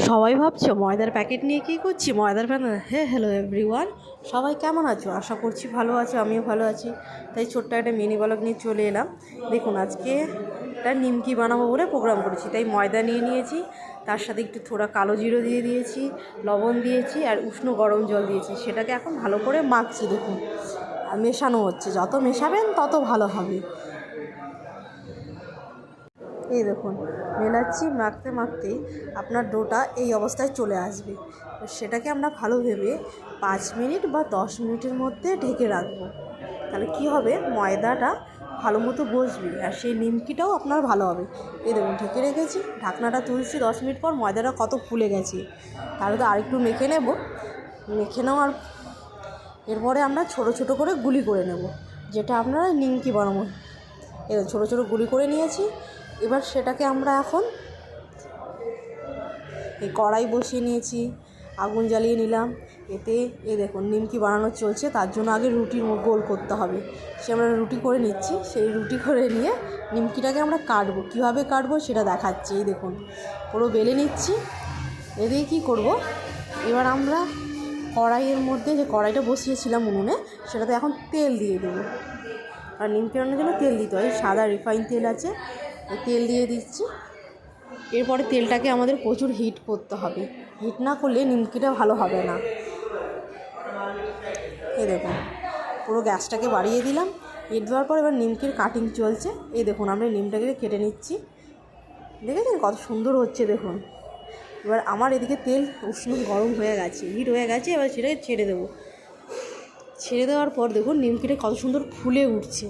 সবাই ভাবছো ময়দার প্যাকেট নিয়ে কী করছি, ময়দার প্যাকেট। হ্যালো এভরিওয়ান, সবাই কেমন আছো? আশা করছি ভালো আছো, আমিও ভালো আছি। তাই ছোট্ট একটা মিনি ব্লগ নিয়ে চলে এলাম। দেখুন আজকে একটা নিমকি বানাবো বলে প্রোগ্রাম করেছি, তাই ময়দা নিয়ে নিয়েছি, তার সাথে একটু থোড়া কালো জিরো দিয়ে দিয়েছি, লবণ দিয়েছি আর উষ্ণ গরম জল দিয়েছি। সেটাকে এখন ভালো করে মাখছি। দেখুন আর মেশানো হচ্ছে, যত মেশাবেন তত ভালো হবে। এই দেখুন মেলাচ্ছি, মাখতে মাখতেই আপনার ডোটা এই অবস্থায় চলে আসবে। তো সেটাকে আমরা ভালো ভেবে 5 মিনিট বা 10 মিনিটের মধ্যে ঢেকে রাখবো। তাহলে কি হবে, ময়দাটা ভালো মতো বসবে আর সেই নিমকিটাও আপনার ভালো হবে। এই দেখুন ঢেকে রেখেছি, ঢাকনাটা তুলছি, 10 মিনিট পর ময়দাটা কত ফুলে গেছে। তাহলে তো আরেকটু মেখে নেব। মেখে নেওয়ার এরপরে আমরা ছোট ছোট করে গুলি করে নেব, যেটা আপনারা নিমকি বানাবো। এবার ছোটো ছোটো গুলি করে নিয়েছি। এবার সেটাকে আমরা এখন এই কড়াই বসিয়ে নিয়েছি, আগুন জ্বালিয়ে নিলাম। এতে দেখুন নিমকি বানানো চলছে, তার জন্য আগে রুটির গোল করতে হবে। সে আমরা রুটি করে নিচ্ছি, সেই রুটি করে নিয়ে নিমকিটাকে আমরা কাটবো। কীভাবে কাটবো সেটা দেখাচ্ছি। এই দেখুন পুরো বেলে নিচ্ছি। এদিকে কী করব, এবার আমরা কড়াইয়ের মধ্যে যে কড়াইটা বসিয়েছিলাম উনুনে, সেটাতে এখন তেল দিয়ে দেবো। আর নিমকি রান্নার জন্য তেল দিতে হয়, সাদা রিফাইন তেল আছে, ওই তেল দিয়ে দিচ্ছি। এরপরে তেলটাকে আমাদের প্রচুর হিট করতে হবে, হিট না করলে নিমকিটা ভালো হবে না। এই দেখুন পুরো গ্যাসটাকে বাড়িয়ে দিলাম। হিট দেওয়ার পর এবার নিমকির কাটিং চলছে। এই দেখুন আমরা নিমটাকে কেটে নিচ্ছি, দেখেছেন কত সুন্দর হচ্ছে দেখুন। এবার আমার এদিকে তেল উষ্ণ গরম হয়ে গেছে, হিট হয়ে গেছে। এবার সেটাকে ছেড়ে দেবো। ছেড়ে দেওয়ার পর দেখুন নিমকিটা কত সুন্দর ফুলে উঠছে,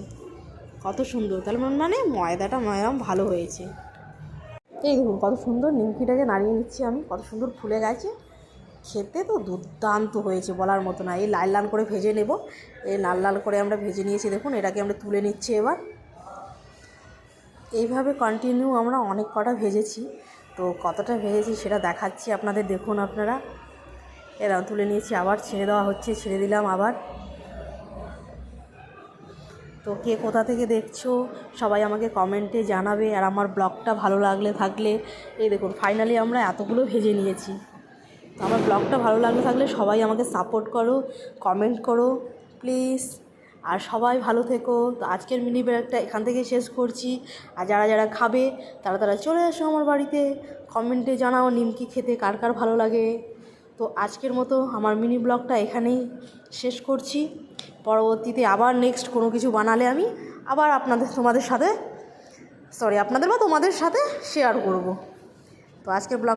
কত সুন্দর। তাহলে মানে ময়দাটা ভালো হয়েছে। এই দেখুন কত সুন্দর নিমকিটাকে নাড়িয়ে নিচ্ছি আমি, কত সুন্দর ফুলে গেছে। খেতে তো দুর্দান্ত হয়েছে, বলার মতো না। এই লাল লাল করে ভেজে নেব। এই লাল লাল করে আমরা ভেজে নিয়েছি, দেখুন এটাকে আমরা তুলে নিচ্ছি। এবার এইভাবে কন্টিনিউ আমরা অনেক কটা ভেজেছি, তো কতটা ভেজেছি সেটা দেখাচ্ছি আপনাদের। দেখুন আপনারা, এরা তুলে নিয়েছি, আবার ছেড়ে দেওয়া হচ্ছে, ছেড়ে দিলাম আবার। তো কে কোথা থেকে দেখছো সবাই আমাকে কমেন্টে জানাবে। আর আমার ব্লগটা ভালো থাকলে এই দেখুন ফাইনালি আমরা এতগুলো ভেজে নিয়েছি। তো আমার ব্লগটা ভালো থাকলে সবাই আমাকে সাপোর্ট করো, কমেন্ট করো প্লিজ। আর সবাই ভালো থেকো। তো আজকের মিনি ব্লগটা এখান থেকে শেষ করছি। আর যারা যারা খাবে তারা চলে আসো আমার বাড়িতে, কমেন্টে জানাও নিমকি খেতে কার কার ভালো লাগে। তো আজকের মতো আমার মিনি ব্লগটা এখানেই শেষ করছি। পরবর্তীতে আবার নেক্সট কোনো কিছু বানালে আমি আবার তোমাদের সাথে শেয়ার করব। তো আজকের ব্লগ